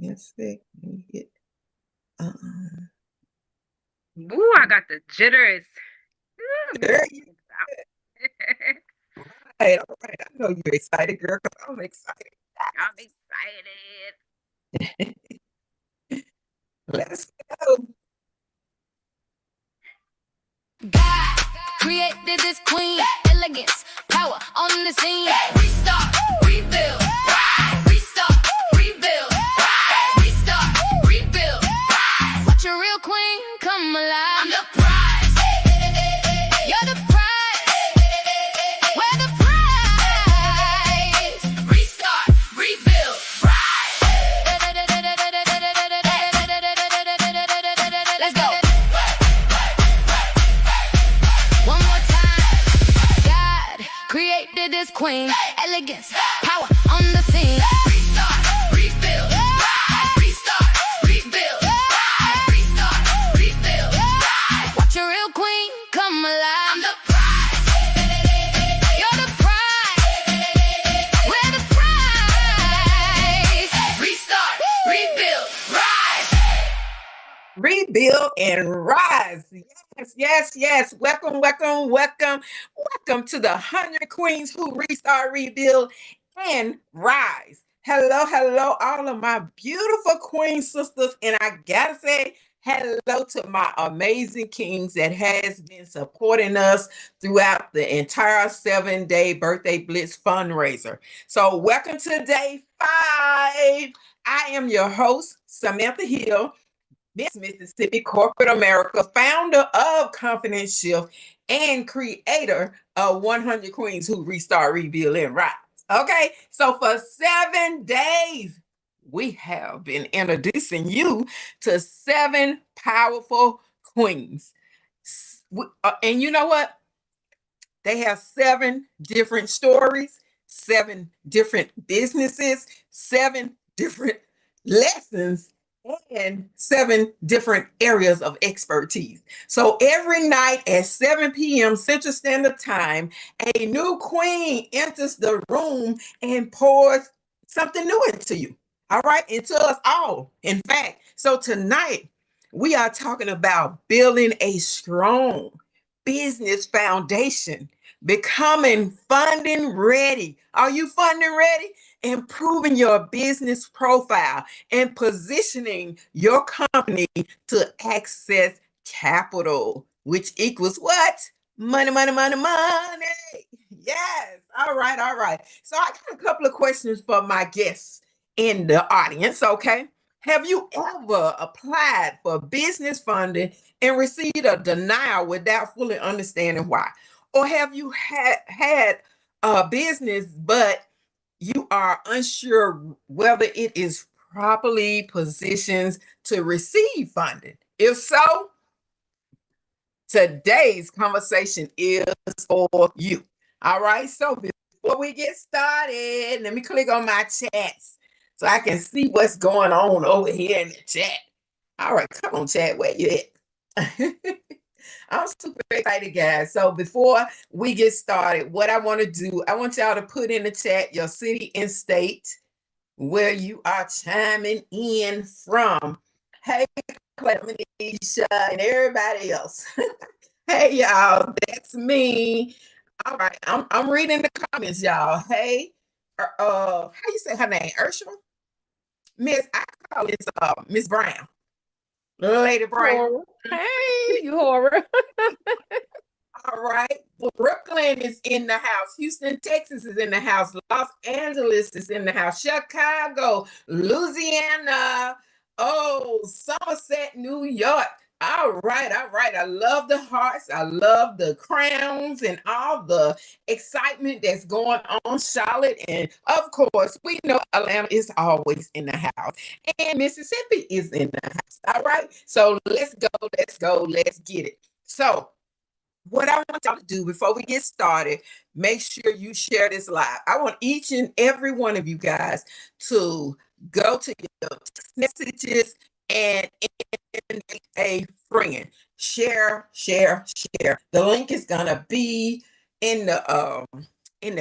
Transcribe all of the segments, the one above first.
me a sec. Let me hit. Ooh, I got the jitters. Girl, right, all right. I know you're excited, girl, because I'm excited. I'm excited. Let's go. God created this queen, elegance, power on the scene. Restart, rebuild, rise. Restart, rebuild, rise. Restart, rebuild, rise. Watch a real queen come alive. I'm the prize. You're the prize. We're the prize. Restart, rebuild, rise. Let's go. One more time. God created this queen, elegance, power on the scene. Restart, rebuild, rise. Restart, rebuild, rise. Restart, rebuild, rise. Watch a real queen come alive. I'm the prize. You're the prize. We're the prize. Restart, rebuild, rise. Rebuild and rise. Yes, yes, yes. Welcome, welcome, welcome. Welcome to the 100 Queens who restart, rebuild, and rise. Hello, hello, all of my beautiful queen sisters. And I gotta say hello to my amazing kings that has been supporting us throughout the entire 7-day birthday Blitz fundraiser. So welcome to day 5. I am your host, Samantha Hill, Miss Mississippi Corporate America, founder of Confidence Shift and creator of 100 Queens who restart, rebuild, and rise. Okay, so for 7 days, we have been introducing you to 7 powerful queens. And you know what? They have 7 different stories, 7 different businesses, 7 different lessons, and 7 different areas of expertise. So every night at 7 p.m. Central Standard Time, a new queen enters the room and pours something new into you. All right, into us all. In fact, so tonight we are talking about building a strong business foundation, becoming funding ready. Are you funding ready? Improving your business profile and positioning your company to access capital, which equals what? Money, money, money, money. Yes. All right. All right. So I got a couple of questions for my guests in the audience. Okay. Have you ever applied for business funding and received a denial without fully understanding why? Or have you had a business, but you are unsure whether it is properly positioned to receive funding? If so, today's conversation is for you. All right. So before we get started, let me click on my chats so I can see what's going on over here in the chat. All right. Come on, chat. Where you at? I'm super excited, guys. So before we get started, what I want to do, I want y'all to put in the chat your city and state where you are chiming in from. Hey, Clemenisha and everybody else. Hey, y'all, that's me. All right, I'm reading the comments, y'all. Hey, how you say her name? Ursula? Miss, I call it Miss Brown. Lady Brown. Horror. Hey, you horror. All right. Well, Brooklyn is in the house. Houston, Texas is in the house. Los Angeles is in the house. Chicago, Louisiana. Oh, Somerset, New York. All right, all right. I love the hearts. I love the crowns and all the excitement that's going on, Charlotte. And of course, we know Atlanta is always in the house. And Mississippi is in the house. All right. So let's go, let's go, let's get it. So what I want y'all to do before we get started, make sure you share this live. I want each and every one of you guys to go to your text messages and a friend. Share, share, share. The link is gonna be in the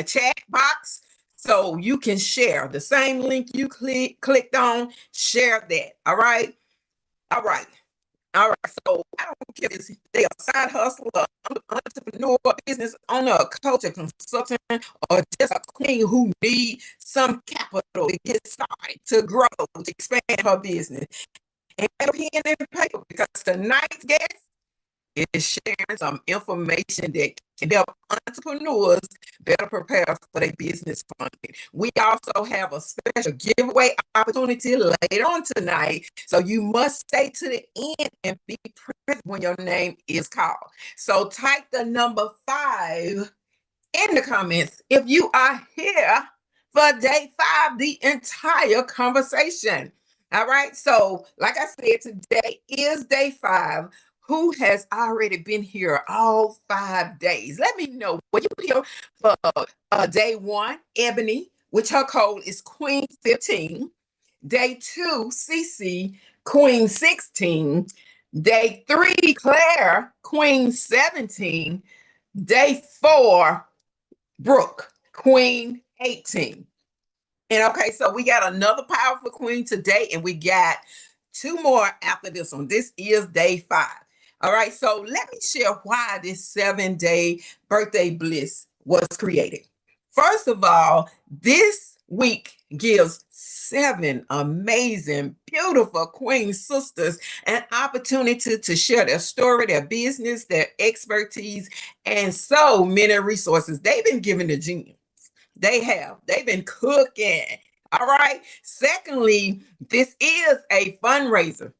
chat box. So you can share the same link you clicked on, share that. All right. All right. All right. So I don't care if they a side hustler, entrepreneur, business owner, a coach, a consultant, or just a queen who need some capital to get started, to grow, to expand her business. And pen and paper, because tonight's guest is sharing some information that can help entrepreneurs better prepare for their business funding. We also have a special giveaway opportunity later on tonight, so you must stay to the end and be present when your name is called. So type the number 5 in the comments if you are here for day 5, the entire conversation. All right. So, like I said, today is day 5. Who has already been here all 5 days? Let me know. Were you here for day 1, Ebony, which her code is Queen 15. Day 2, CC, Queen 16. Day 3, Claire, Queen 17. Day 4, Brooke, Queen 18. And okay, so we got another powerful queen today, and we got 2 more after this one. This is day 5. All right, so let me share why this 7-day birthday bliss was created. First of all, this week gives 7 amazing, beautiful queen sisters an opportunity to share their story, their business, their expertise, and so many resources. They've been given the genius. They've been cooking. All right. Secondly, this is a fundraiser,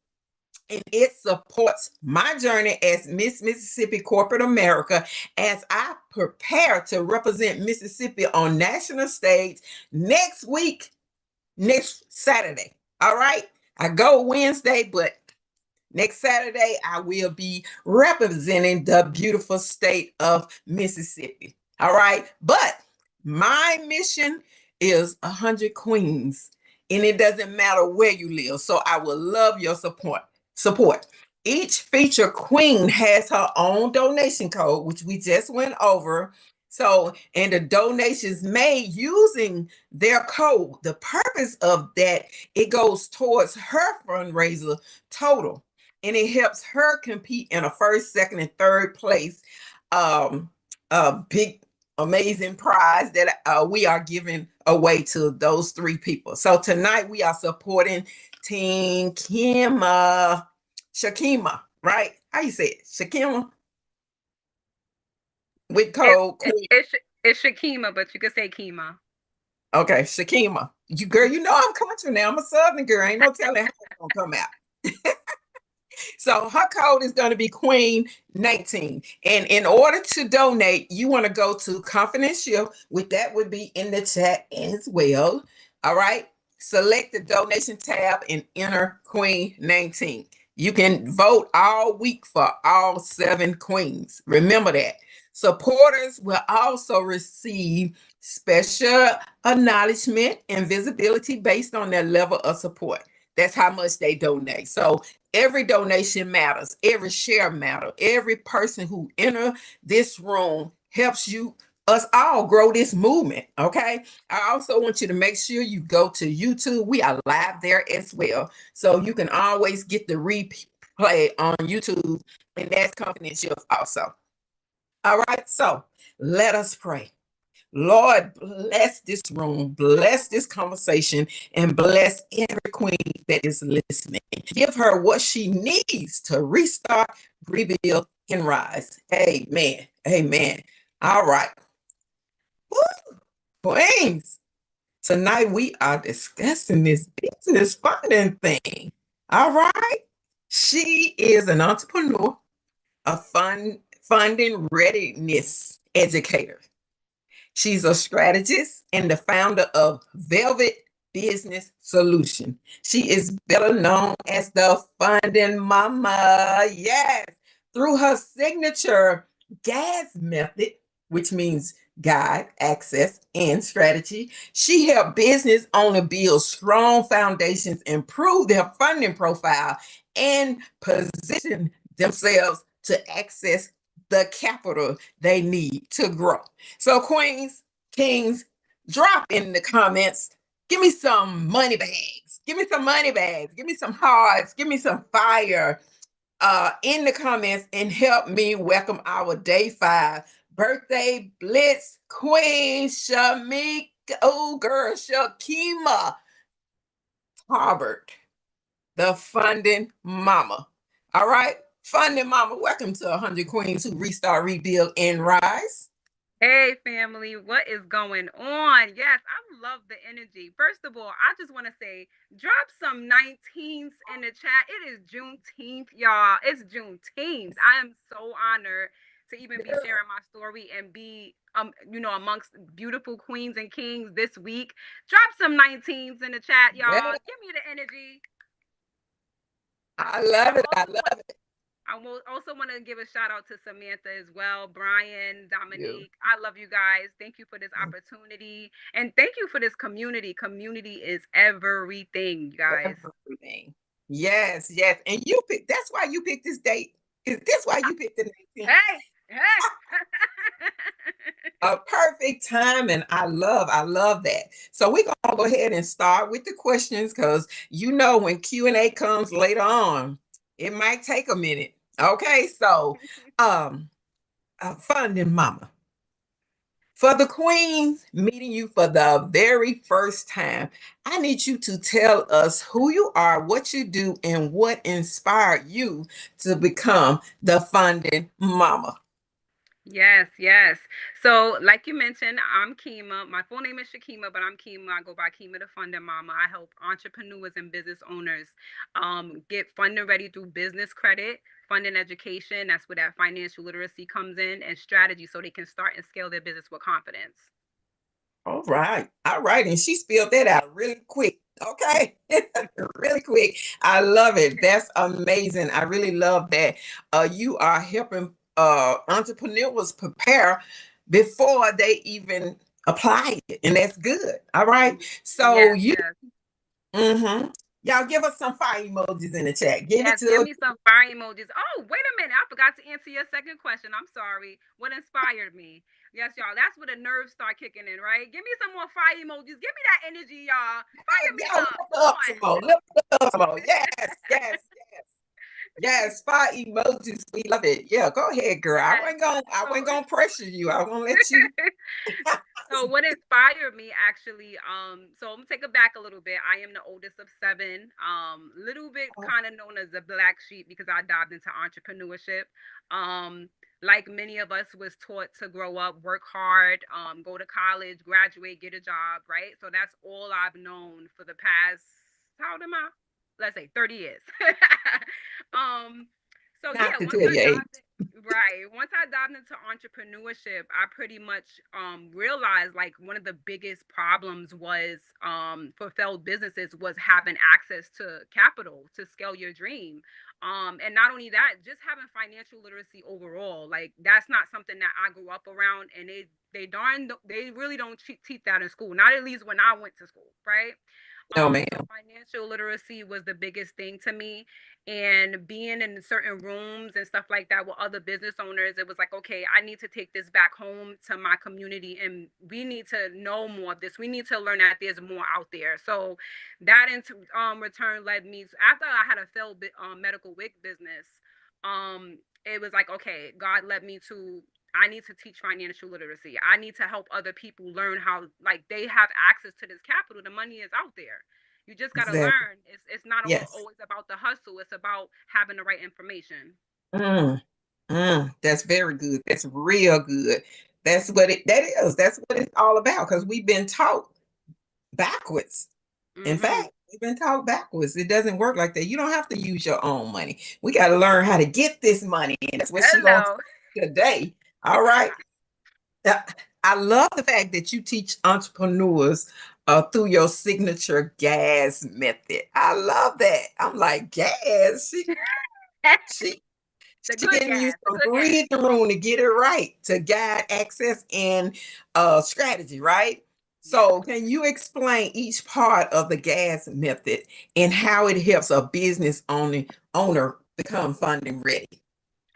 and it supports my journey as Miss Mississippi Corporate America as I prepare to represent Mississippi on national stage next week, next Saturday. All right. I go Wednesday, but next Saturday, I will be representing the beautiful state of Mississippi. All right. But my mission is 100 queens, and it doesn't matter where you live. So I would love your support. Each featured queen has her own donation code, which we just went over. So, and the donations made using their code, the purpose of that, it goes towards her fundraiser total, and it helps her compete in a first, second, and third place. A big amazing prize that we are giving away to those 3 people. So tonight we are supporting Team Shakima, right? How you say it? Shakima? With code Queen. It's Shakima, but you can say Kima. Okay, Shakima. Girl, you know I'm country now. I'm a Southern girl. Ain't no telling how it's gonna come out. So her code is going to be Queen 19. And in order to donate, you want to go to confidential, which that would be in the chat as well. All right. Select the donation tab and enter Queen 19. You can vote all week for all 7 queens. Remember that. Supporters will also receive special acknowledgement and visibility based on their level of support. That's how much they donate. So every donation matters. Every share matters. Every person who enter this room helps us all grow this movement. Okay. I also want you to make sure you go to YouTube. We are live there as well. So you can always get the replay on YouTube, and that's confidential also. All right. So let us pray. Lord, bless this room, bless this conversation, and bless every queen that is listening. Give her what she needs to restart, rebuild, and rise. Amen. Amen. All right. Woo! Queens, tonight we are discussing this business funding thing. All right. She is an entrepreneur, a funding readiness educator. She's a strategist and the founder of Velvet Business Solution. She is better known as the funding mama. Yes, through her signature GAS method, which means guide, access, and strategy. She helped business owners build strong foundations, improve their funding profile, and position themselves to access the capital they need to grow. So, queens, kings, drop in the comments. Give me some money bags. Give me some money bags. Give me some hearts. Give me some fire in the comments and help me welcome our day 5 birthday Blitz Queen Shamika. Oh, girl, Shakima Tolbert, the funding mama. All right, funding mama, welcome to 100 Queens who restart, rebuild, and rise. Hey, family, what is going on? Yes, I love the energy. First of all, I just want to say, drop some 19s in the chat. It is Juneteenth, y'all. It's Juneteenth. I am so honored to even be sharing my story and be, amongst beautiful queens and kings this week. Drop some 19s in the chat, Yeah, y'all. Give me the energy. I love it. I love it. I will also want to give a shout out to Samantha as well, Brian, You. Dominique. I love you guys. Thank you for this opportunity. And thank you for this community. Community is everything, you guys. Everything. Yes, yes. And you picked, that's why you picked this date. Is this why you picked the 19th? Hey, hey. A perfect time, and I love that. So we're gonna go ahead and start with the questions, because when Q&A comes later on, it might take a minute. Okay, so funding mama, for the queens meeting you for the very first time, I need you to tell us who you are, what you do, and what inspired you to become the funding mama. Yes, yes. So, like you mentioned, I'm Kima. My full name is Shakima, but I'm Kima. I go by Kima the Funding Mama. I help entrepreneurs and business owners get funding ready through business credit, funding education. That's where that financial literacy comes in, and strategy so they can start and scale their business with confidence. All right. All right. And she spelled that out really quick. Okay. Really quick. I love it. That's amazing. I really love that. You are helping entrepreneurs prepare before they even apply it. And that's good. All right. So Yes, yes. mm-hmm. Y'all give us some fire emojis in the chat. Give it Yes, give to me some fire emojis. Oh, wait a minute. I forgot to answer your second question. I'm sorry. What inspired me? Yes, y'all. That's where the nerves start kicking in, right? Give me some more fire emojis. Give me that energy, y'all. Fire me y'all up. lift Come up on. some more. Lift up some more. Yes, yes, yes. Yes, fire emojis. We love it. Yeah, go ahead, girl. Yes. I wasn't gonna pressure you. I was gonna let you. So what inspired me actually, so I'm gonna take it back a little bit. I am the oldest of 7, little bit kind of known as the black sheep because I dived into entrepreneurship. Like many of us was taught to grow up, work hard, go to college, graduate, get a job, right? So that's all I've known for the past, how old am I? Let's say 30 years. um, so Not yeah, to tell your age. once I dived into entrepreneurship, I pretty much realized like one of the biggest problems was for failed businesses was having access to capital to scale your dream. And not only that, just having financial literacy overall. Like that's not something that I grew up around, and they really don't teach that in school. Not at least when I went to school, right? No, ma'am. So financial literacy was the biggest thing to me, and being in certain rooms and stuff like that with other business owners, it was like, okay, I need to take this back home to my community, and we need to know more of this. We need to learn that there's more out there. So that in return led me to, after I had a failed medical wig business, it was like, okay, God led me to, I need to teach financial literacy. I need to help other people learn how, like, they have access to this capital. The money is out there. You just got to Exactly. learn. It's not Yes. always about the hustle. It's about having the right information. That's very good. That's real good. That is. That's what it's all about, because we've been taught backwards. In Mm-hmm. fact, we've been taught backwards. It doesn't work like that. You don't have to use your own money. We got to learn how to get this money. And that's what she gonna Hello. do today. All right. Uh, I love the fact that you teach entrepreneurs through your signature gas method. I love that. I'm like, gas. She The she good giving you gas. The some good gas. breathing room to get it right, to guide access and strategy, right? Yes. So can you explain each part of the gas method and how it helps a business owner become funding ready?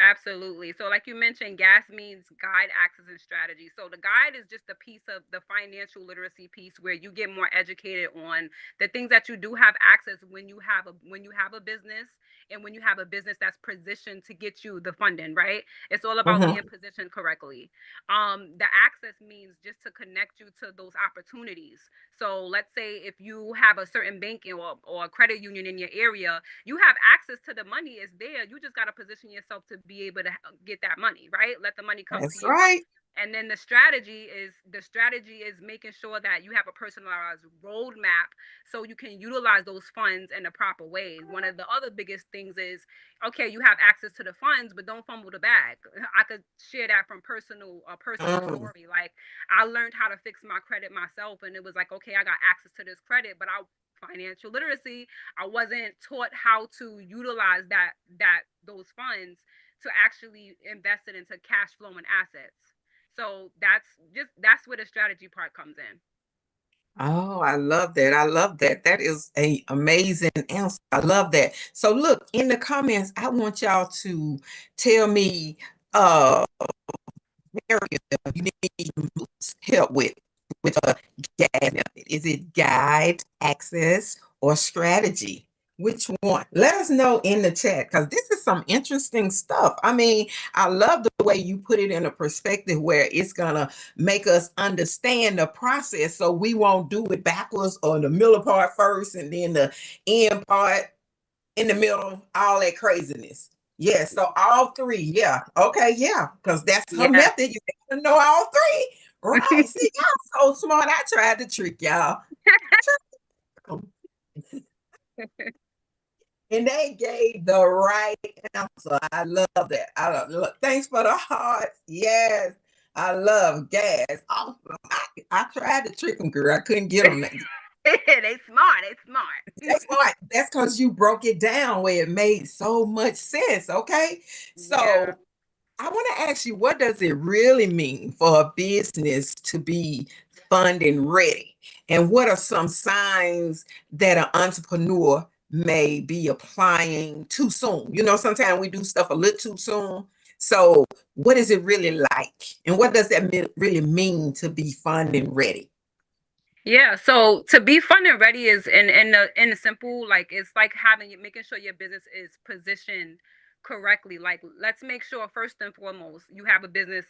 Absolutely. So, like you mentioned, GAS means guide, access, and strategy. So, the guide is just a piece of the financial literacy piece where you get more educated on the things that you do have access when you have a business and when you have a business that's positioned to get you the funding. Right? It's all about Mm-hmm. being positioned correctly. The access means just to connect you to those opportunities. So, let's say if you have a certain banking or a credit union in your area, you have access to the money is there. You just got to position yourself to be able to get that money, right? Let the money come to That's you. right. And then the strategy is making sure that you have a personalized roadmap so you can utilize those funds in the proper way. One of the other biggest things is, okay, you have access to the funds, but don't fumble the bag. I could share that from personal Mm. story. Like, I learned how to fix my credit myself, and it was like, okay, I got access to this credit, but I financial literacy, I wasn't taught how to utilize those funds to actually invest it into cash flowing assets. So that's where the strategy part comes in. Oh, I love that. I love that. That is a amazing answer. I love that. So look, in the comments, I want y'all to tell me uh area you need most help with a guide method. Is it guide, access, or strategy? Which one? Let us know in the chat because this is some interesting stuff. I mean, I love the way you put it in a perspective where it's gonna make us understand the process so we won't do it backwards or the middle part first and then the end part in the middle, all that craziness. Yeah, so all three. Yeah. Okay, yeah. Because that's her Yeah. method. You gotta know all three. Right. See, y'all so smart. I tried to trick y'all. And they gave the right answer. I love that. Look, thanks for the hearts. Yes. I love gas. Awesome. I tried to trick them, girl. I couldn't get them. They smart. They smart. That's why. That's because you broke it down where it made so much sense. Okay. Yeah. So I want to ask you, what does it really mean for a business to be funding ready? And what are some signs that an entrepreneur may be applying too soon? You know, sometimes we do stuff a little too soon. So, what is it really like? And what does that really mean to be funding ready? Yeah, so to be fun and ready is in the simple, like it's like making sure your business is positioned correctly. Like, let's make sure first and foremost you have a business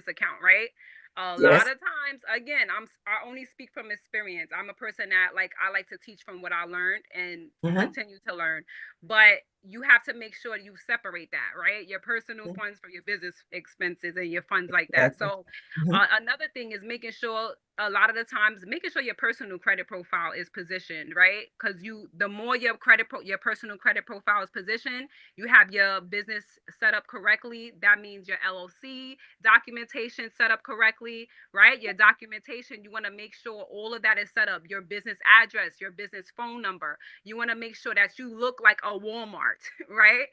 account, right? A lot Yes. of times, again, I only speak from experience. I'm a person that, like, I like to teach from what I learned and Mm-hmm. continue to learn. But you have to make sure you separate that, right? Your personal funds for your business expenses and your funds like that. Exactly. So Mhm. another thing is making sure a lot of the times making sure your personal credit profile is positioned, right? Because the more your personal credit profile is positioned, you have your business set up correctly. That means your LLC documentation set up correctly, right? Your documentation, you want to make sure all of that is set up. Your business address, your business phone number. You want to make sure that you look like a Walmart, right?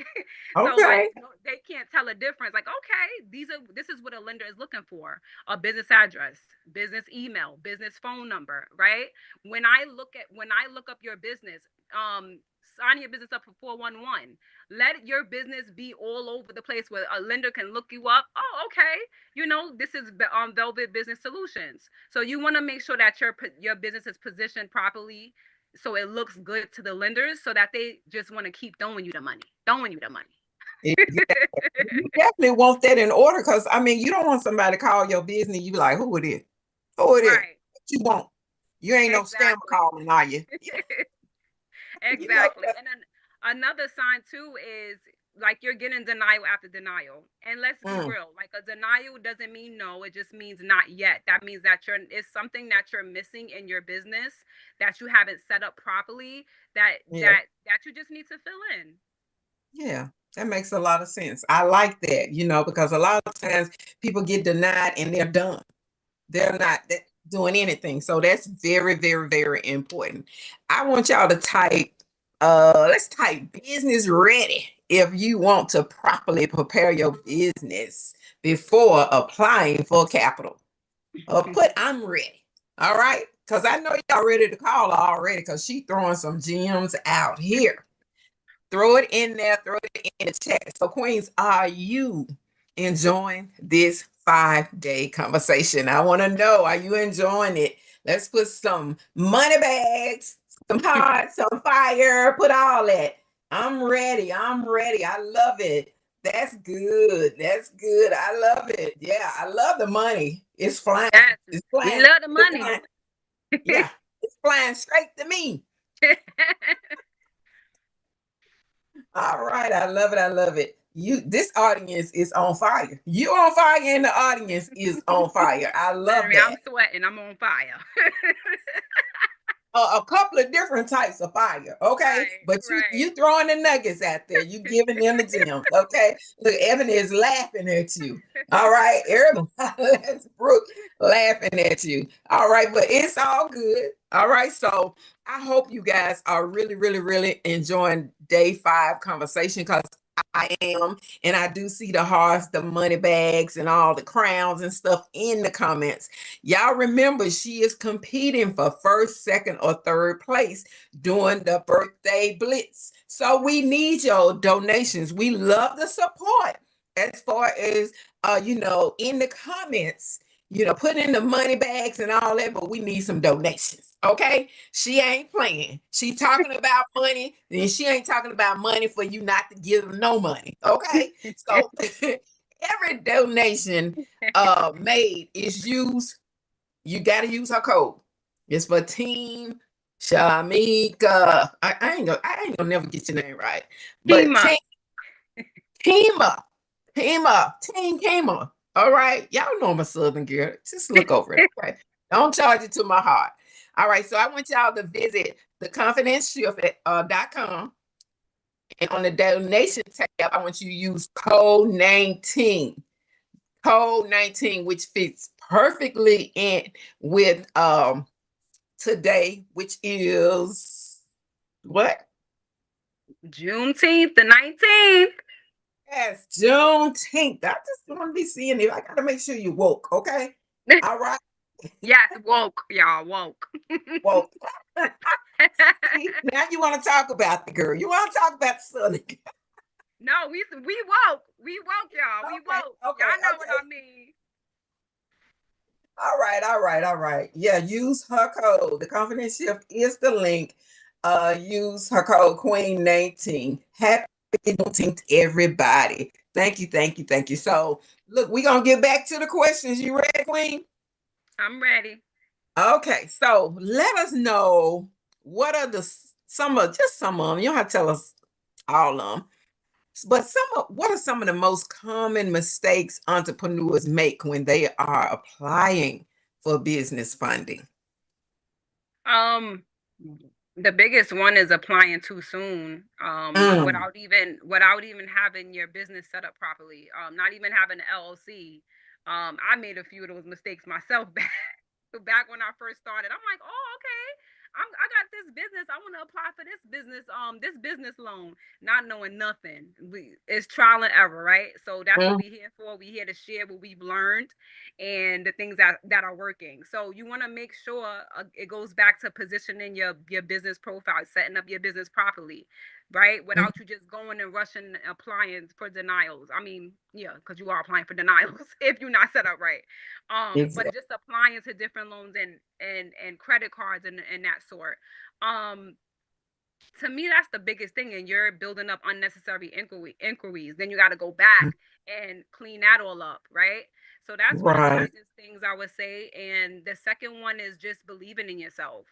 So, like, Okay. no, they can't tell a difference. Like, okay, this is what a lender is looking for: a business address, business email, business phone number, right? When I look up your business, sign your business up for 411. Let your business be all over the place where a lender can look you up. Oh, okay. This is Velvet Business Solutions. So you want to make sure that your business is positioned properly so it looks good to the lenders so that they just want to keep throwing you the money. Throwing you the money. Exactly. You definitely want that in order because I mean you don't want somebody to call your business. You be like, who it is? Who it is? Right. What you want? You ain't no scammer Exactly. calling, are you? You know Exactly. And then another sign too is like you're getting denial after denial. And let's be mm, real, like a denial doesn't mean no, it just means not yet. That means that it's something that you're missing in your business that you haven't set up properly that yeah, that you just need to fill in. yeah. That makes a lot of sense. I like that, because a lot of times people get denied and they're done. They're Yep. not doing anything. So that's very, very, very important. I want y'all to type, let's type business ready if you want to properly prepare your business before applying for capital. Or put I'm ready. All right. Because I know y'all ready to call her already because she throwing some gems out here. Throw it in there, throw it in the chat. So, Queens, are you enjoying this 5-day conversation? I want to know, are you enjoying it? Let's put some money bags, some hearts, some fire, put all that. I'm ready. I'm ready. I love it. That's good. That's good. I love it. Yeah, I love the money. It's flying. Yes, It's we flying. love the It's money. flying. Yeah, it's flying straight to me. All right, I love it. I love it. This audience is on fire. You on fire, and the audience is on fire. I love Literally, that. I'm sweating. I'm on fire. A couple of different types of fire, okay? Right, But you right. throwing the nuggets out there. You giving them the gems, okay? Look, Evan is laughing at you. All right, everybody, Brooke laughing at you. All right, but it's all good. All right, so I hope you guys are really, really, really enjoying day 5 conversation, because I am, and I do see the hearts, the money bags, and all the crowns and stuff in the comments. Y'all remember, she is competing for first, second, or third place during the birthday blitz. So we need your donations. We love the support as far as in the comments, put in the money bags and all that, but we need some donations. Okay. She ain't playing. She talking about money, and she ain't talking about money for you not to give them no money. Okay. So every donation made is used. You got to use her code. It's for Team Shamika. I ain't gonna never get your name right, but Kima. Kima, Team Kima. All right, y'all know I'm a Southern girl. Just look over it. Okay, don't charge it to my heart. All right, so I want y'all to visit theconfidenceshift.com, and on the donation tab, I want you to use code 19. Code 19, which fits perfectly in with today, which is what? Juneteenth, the 19th. Yes, Juneteenth. I just want to be seeing it. I gotta make sure you woke, okay? All right. Yes, woke, y'all, woke. Woke. See, now you want to talk about the girl. You want to talk about the Southern. No, we woke. We woke, y'all. We Okay, woke. okay, Y'all know what okay. I mean. All right, all right, all right. Yeah, use her code. The confidence shift is the link. Use her code Queen 19. Happy Juneteenth, everybody. Thank you, thank you, thank you. So look, we're gonna get back to the questions. You ready, Queen? I'm ready. Okay, so let us know what are some of them. You don't have to tell us all of them. But what are some of the most common mistakes entrepreneurs make when they are applying for business funding? The biggest one is applying too soon, Mm, without even having your business set up properly, not even having an LLC. I made a few of those mistakes myself back when I first started. I'm like, oh, okay. I got this business. I want to apply for this business loan, not knowing nothing. It's trial and error, right? So that's what mm, we're here for. We're here to share what we've learned and the things that are working. So you want to make sure it goes back to positioning your business profile, setting up your business properly, right? mm. Without you just going and rushing and applying for denials. I mean, yeah, because you are applying for denials if you're not set up right. But Exactly. just applying to different loans and credit cards and that sort. Um, to me, that's the biggest thing. And you're building up unnecessary inquiries. Then you got to go back and clean that all up, right? So that's one of the Right. biggest things I would say. And the second one is just believing in yourself,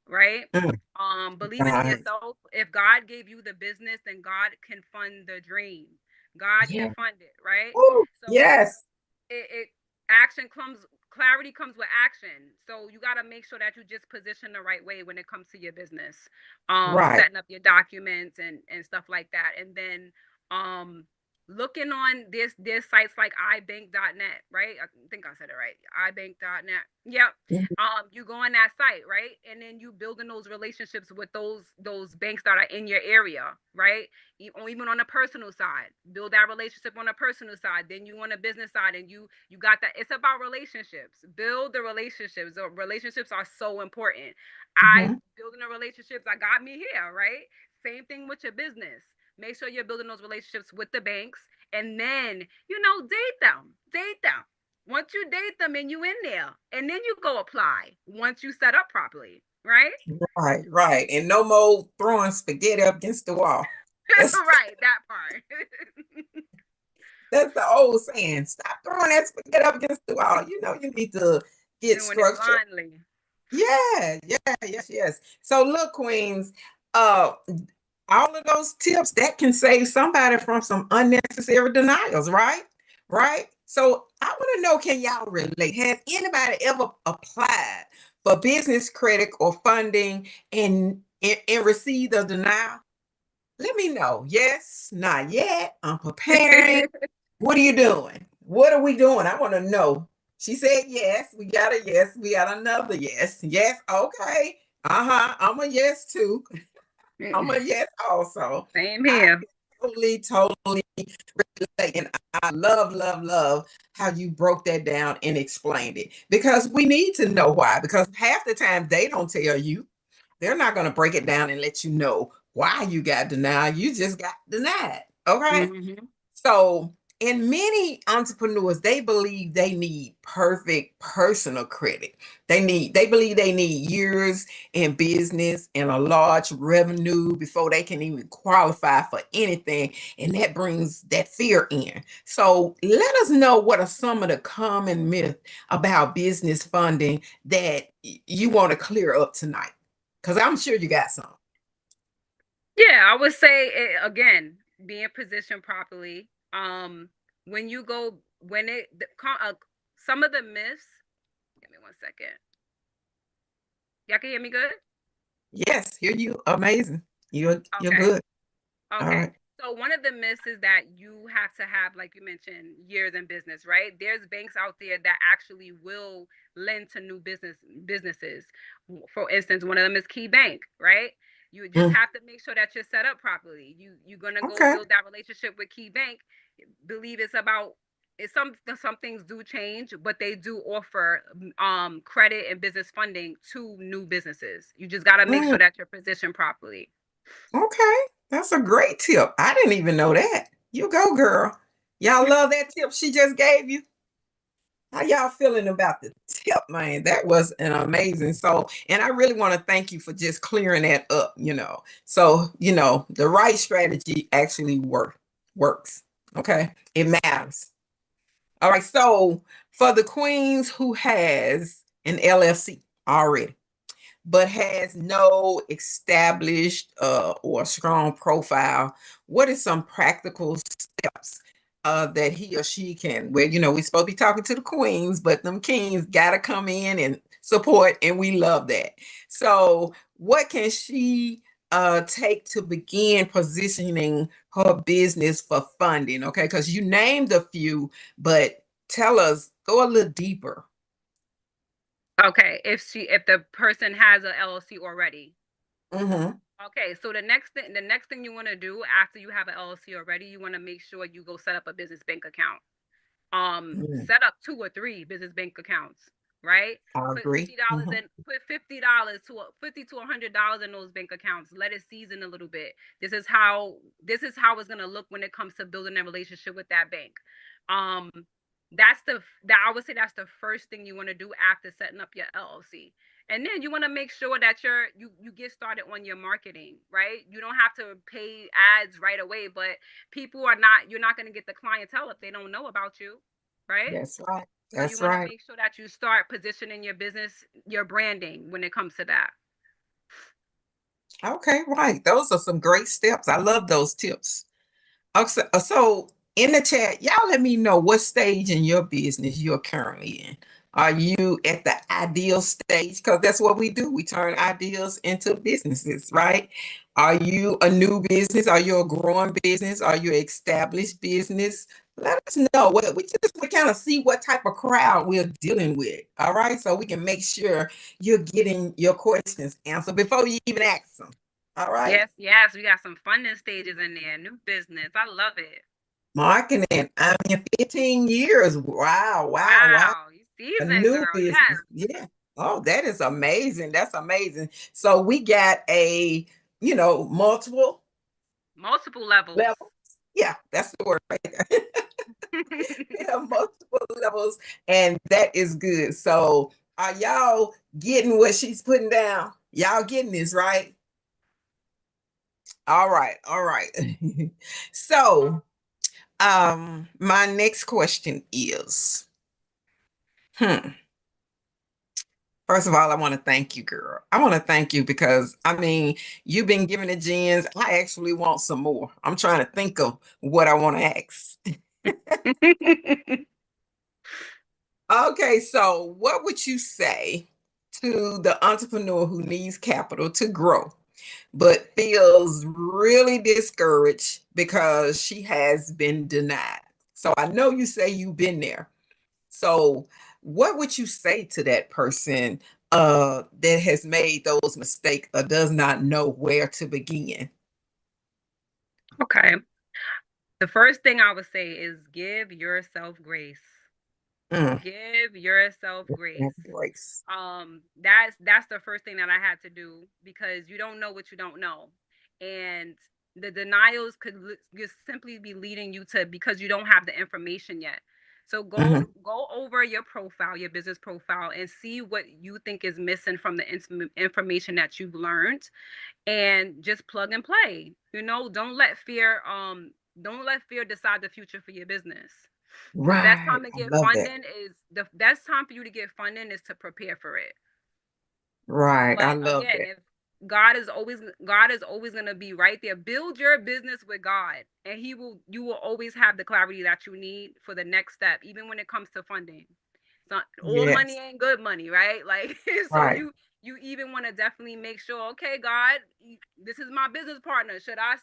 right? Mm, Believing in right. yourself. If God gave you the business, then God can fund the dream. God can Yeah. fund it, right? Ooh, So yes. it action comes clarity comes with action, so you got to make sure that you just position the right way when it comes to your business, Right. setting up your documents and stuff like that. And then um looking on this sites like ibank.net, right? I think I said it right. Ibank.net. Yep. Mhm. You go on that site, right? And then you building those relationships with those banks that are in your area, right? Even on a personal side, build that relationship on a personal side. Then you on a business side, and you got that. It's about relationships. Build the relationships. The relationships are so important. I Mhm. building the relationships that got me here, right? Same thing with your business. Make sure you're building those relationships with the banks, and then, you know, date them. Date them. Once you date them and you in there, and then you go apply once you set up properly, right? Right, right. And no more throwing spaghetti up against the wall. That's Right, that part. that's the old saying. Stop throwing that spaghetti up against the wall. You know, you need to get Doing it structure. blindly. Yeah, yeah, yes, yes. So look, Queens, uh, all of those tips that can save somebody from some unnecessary denials, right? Right. So I want to know, can y'all relate? Has anybody ever applied for business credit or funding and received a denial? Let me know. Yes, not yet. I'm preparing. What are you doing? What are we doing? I want to know. She said yes. We got a yes. We got another yes. Yes. Okay. Uh-huh. I'm a yes too. I'm a yes also. Same I here. totally relate. And I love, love, love how you broke that down and explained it. Because we need to know why. Because half the time they don't tell you. They're not going to break it down and let you know why you got denied. You just got denied. Okay. Hmm. So, and many entrepreneurs, they believe they need perfect personal credit. They believe they need years in business and a large revenue before they can even qualify for anything. And that brings that fear in. So, let us know what are some of the common myths about business funding that you want to clear up tonight. Because I'm sure you got some. Yeah, I would say again, being positioned properly. When you go, when some of the myths. Give me 1 second. Y'all can hear me good? Yes, hear you. Amazing. You're Okay. good. All Okay. right. So one of the myths is that you have to have, like you mentioned, years in business, right? There's banks out there that actually will lend to new businesses. For instance, one of them is Key Bank, right? You just Mm, have to make sure that you're set up properly. You're gonna go okay. build that relationship with Key Bank. Believe it's about it's some things do change, but they do offer credit and business funding to new businesses. You just gotta make Mm, sure that you're positioned properly. okay. That's a great tip. I didn't even know that. You go, girl. Y'all love that tip she just gave you? How y'all feeling about the tip, man? That was an amazing. So, and I really want to thank you for just clearing that up. So, the right strategy actually works. Okay. It matters. All right. So for the queens who has an LLC already, but has no established or strong profile, what is some practical steps that he or she can, well, we're supposed to be talking to the queens, but them kings got to come in and support, and we love that. So what can she take to begin positioning her business for funding? Okay, because you named a few, but tell us, go a little deeper. Okay, if the person has a LLC already. Mm-hmm. Okay, so the next thing you want to do after you have an LLC already, you want to make sure you go set up a business bank account. Mm, Set up 2 or 3 business bank accounts, right? I Put agree. $50 Mhm. in, put $50 to $50 to $100 in those bank accounts. Let it season a little bit. This is how it's gonna look when it comes to building a relationship with that bank. Um, that I would say that's the first thing you want to do after setting up your LLC. And then you want to make sure that you get started on your marketing, right? You don't have to pay ads right away, but you're not going to get the clientele if they don't know about you, right? That's right. So you That's want to right. make sure that you start positioning your business, your branding when it comes to that. Okay, right. Those are some great steps. I love those tips. So in the chat, y'all let me know what stage in your business you're currently in. Are you at the ideal stage? Because that's what we do. We turn ideas into businesses, right? Are you a new business? Are you a growing business? Are you an established business? Let us know. We kind of see what type of crowd we're dealing with. All right. So we can make sure you're getting your questions answered before you even ask them. All right. Yes, yes, we got some funding stages in there. New business. I love it. Marketing, I mean, 15 years. Wow, wow, wow. Wow. You A seasoned, new girl. Yes. business. Yeah. Oh, that is amazing. That's amazing. So we got multiple. Multiple levels. Levels. Yeah, that's the word right there. Yeah, multiple levels, and that is good. So, are y'all getting what she's putting down? Y'all getting this, right? All right, all right. So, my next question is, hmm. First of all, I want to thank you, girl. I want to thank you because I mean, you've been giving the gems. I actually want some more. I'm trying to think of what I want to ask. Okay, so what would you say to the entrepreneur who needs capital to grow, but feels really discouraged because she has been denied? So I know you say you've been there. So what would you say to that person that has made those mistakes or does not know where to begin? Okay. The first thing I would say is give yourself grace. Mm, Give yourself grace. grace. That's the first thing that I had to do because you don't know what you don't know. And the denials could just simply be leading you to because you don't have the information yet. So Mhm. go over your profile, your business profile, and see what you think is missing from the information that you've learned, and just plug and play. Don't let fear decide the future for your business. The best Right. time to I get love that. funding is the best time for you to get funding is to prepare for it. Right. I But love again, that. if God is always going to be right there. Build your business with God, and you will always have the clarity that you need for the next step, even when it comes to funding. So all money Yes. ain't good money, right? Like so Right. you even want to definitely make sure, okay, God, this is my business partner. Should I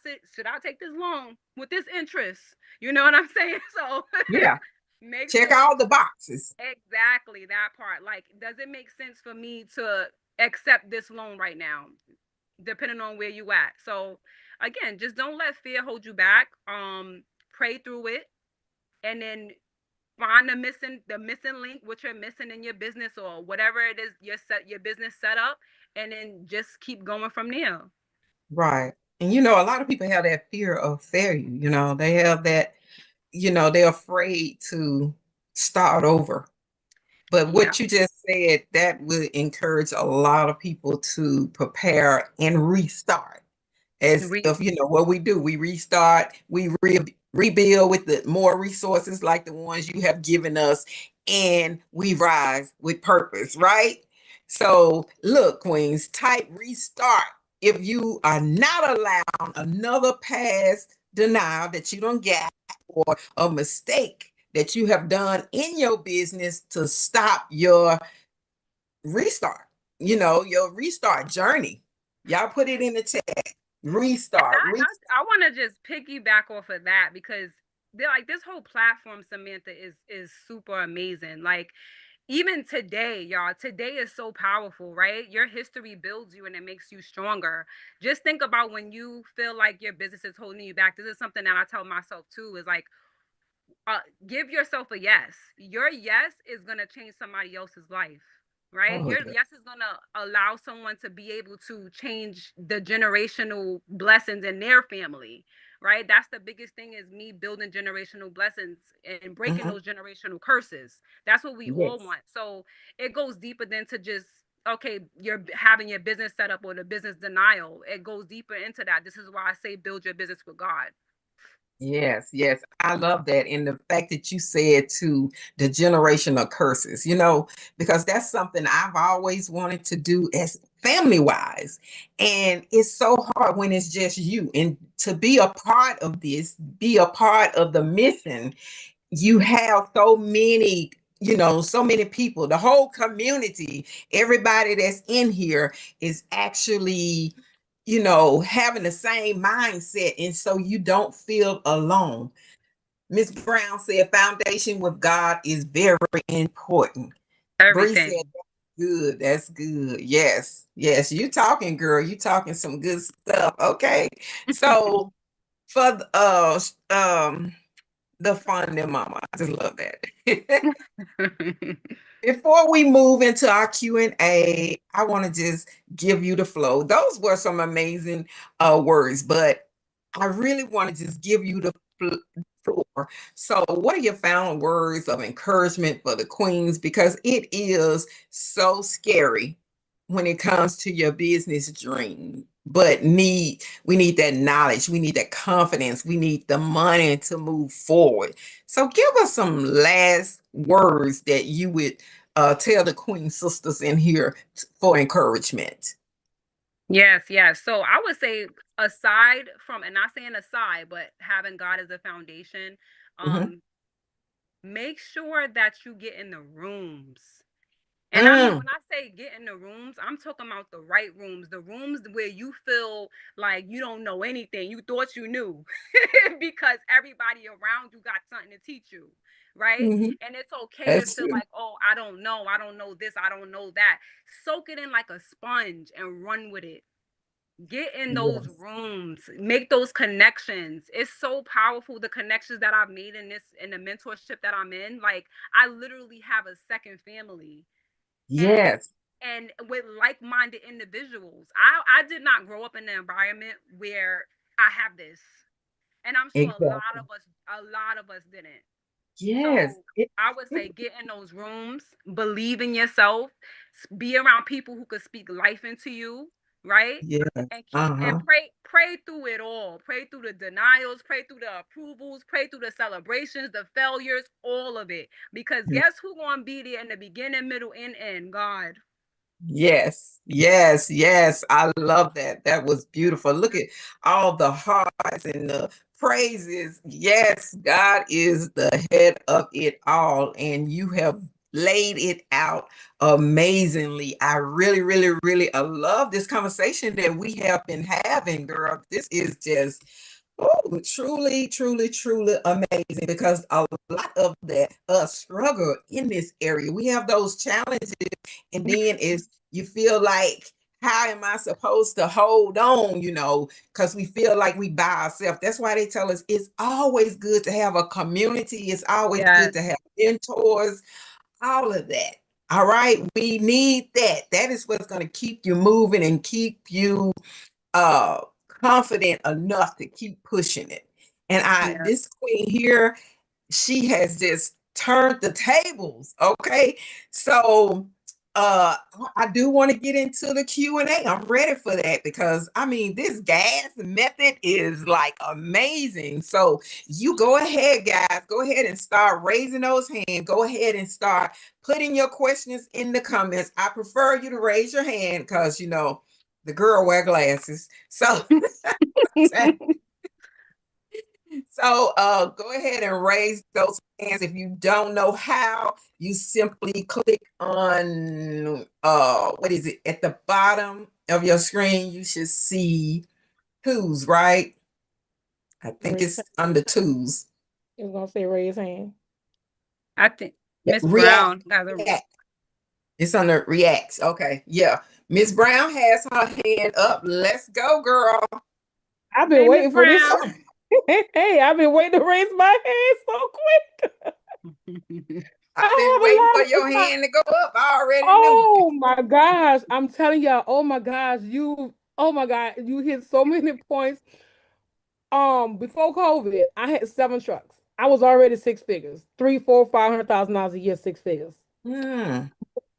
take this loan with this interest? You know what I'm saying? So Yeah. make Check sure you all the boxes. exactly that part. Like, does it make sense for me to accept this loan right now, depending on where you at? So again, just don't let fear hold you back. Pray through it, and then find the missing link, what you're missing in your business or whatever it is your business set up, and then just keep going from there. Right. And a lot of people have that fear of failure. They have that, they're afraid to start over. But Yeah. what you just said, that would encourage a lot of people to prepare and restart. As Re- if what we do, we restart, we rebuild with the more resources like the ones you have given us, and we rise with purpose, right? So look, queens, type restart if you are not allowed another past denial that you don't get or a mistake that you have done in your business to stop your restart, your restart journey. Y'all put it in the chat. And Restart, restart. I want to just piggyback off of that because they're like this whole platform, Samantha, is super amazing. Like even today, y'all, today is so powerful, right? Your history builds you and it makes you stronger. Just think about when you feel like your business is holding you back. This is something that I tell myself too, is like give yourself a yes. Your yes is going to change somebody else's life, right? Oh, Your yeah. yes is going to allow someone to be able to change the generational blessings in their family, right? That's the biggest thing, is me building generational blessings and breaking Mhm. those generational curses. That's what we all Yes. want. So it goes deeper than to just, okay, you're having your business set up or the business denial. It goes deeper into that. This is why I say build your business with God. Yes, yes. I love that. And the fact that you said to the generational curses, because that's something I've always wanted to do as family wise. And it's so hard when it's just you. And to be a part of this, be a part of the mission, you have so many people, the whole community, everybody that's in here is actually having the same mindset, and so you don't feel alone. Miss Brown said foundation with God is very important. Bree said Everything. that's good. Yes, yes, you talking, girl, you talking some good stuff. Okay, so for the fun and mama, I just love that. Before we move into our Q&A, I want to just give you the flow. Those were some amazing words, but I really want to just give you the floor. So, what are your final words of encouragement for the queens? Because it is so scary when it comes to your business dream. But we need that knowledge, we need that confidence, we need the money to move forward. So, give us some last words that you would tell the queen sisters in here for encouragement. Yes, yes. So I would say aside from, and not saying aside, but having God as a foundation, Mhm. um, make sure that you get in the rooms. And I mean, Mm, when I say get in the rooms, I'm talking about the rooms where you feel like you don't know anything. You thought you knew because everybody around you got something to teach you, right? mhm. And it's okay to That's feel true. like, oh, I don't know this, I don't know that. Soak it in like a sponge and run with it. Get in those Yes. rooms, make those connections. It's so powerful, the connections that I've made in the mentorship that I'm in. Like, I literally have a second family, and Yes. with like-minded individuals. I did not grow up in an environment where I have this, and I'm sure Exactly. a lot of us didn't. Yes. So I would say get in those rooms, believe in yourself, be around people who could speak life into you, right? Yes. And keep and Uh-huh. pray through it all. Pray through the denials, pray through the approvals, pray through the celebrations, the failures, all of it. Because guess who gonna be there in the beginning, middle, and end? God. Yes, yes, yes. I love that. That was beautiful. Look at all the hearts and the praises. Yes, God is the head of it all, and you have laid it out amazingly. I really, really, really love this conversation that we have been having, girl. This is just truly, truly, truly amazing because a lot of that us struggle in this area. We have those challenges, and then is you feel like, how am I supposed to hold on? Because we feel like we by ourselves. That's why they tell us it's always good to have a community. It's always good Yes. to have mentors. All of that. All right, we need that. That is what's going to keep you moving and keep you uh confident enough to keep pushing it. And Yeah. this queen here, she has just turned the tables. Okay. So I do want to get into the Q&A. I'm ready for that because I mean this gas method is like amazing. So you go ahead, guys. Go ahead and start raising those hands. Go ahead and start putting your questions in the comments. I prefer you to raise your hand because the girl wear glasses. So go ahead and raise those hands. If you don't know how, you simply click on what is it at the bottom of your screen? You should see tools, right? I think Raise it's hand. under tools. It's gonna say raise hand. I think Yeah, Miss react, Brown got a react. It's under reacts. Okay, yeah. Miss Brown has her hand up. Let's go, girl. I've been Hey, Miss waiting for this. Brown. Hey, I've been waiting to raise my hand so quick. I've been waiting for I have a your lot of time. hand to go up. I already knew. Oh my gosh. I'm telling y'all, oh my gosh, oh my God, you hit so many points. Before COVID, I had 7 trucks. I was already six figures, three, four, $500,000 a year, six figures. Hmm.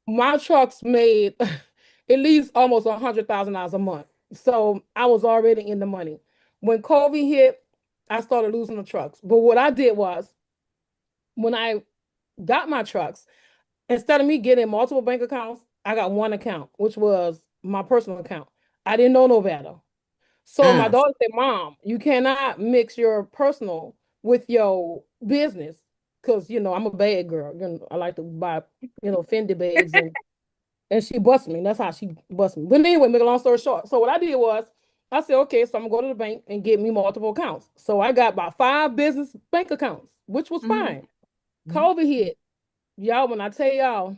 My trucks made at least almost $100,000 a month. So I was already in the money. When COVID hit, I started losing the trucks. But what I did was when I got my trucks, instead of me getting multiple bank accounts, I got one account, which was my personal account. I didn't know no better. So my Mm. daughter said, Mom, you cannot mix your personal with your business. Cause I'm a bad girl. I like to buy, Fendi bags and she busted me. That's how she busted me. But anyway, make a long story short. So what I did was I said, okay, so I'm gonna go to the bank and get me multiple accounts. So I got about 5 business bank accounts, which was Mhm. fine. Mhm. COVID hit. Y'all, when I tell y'all,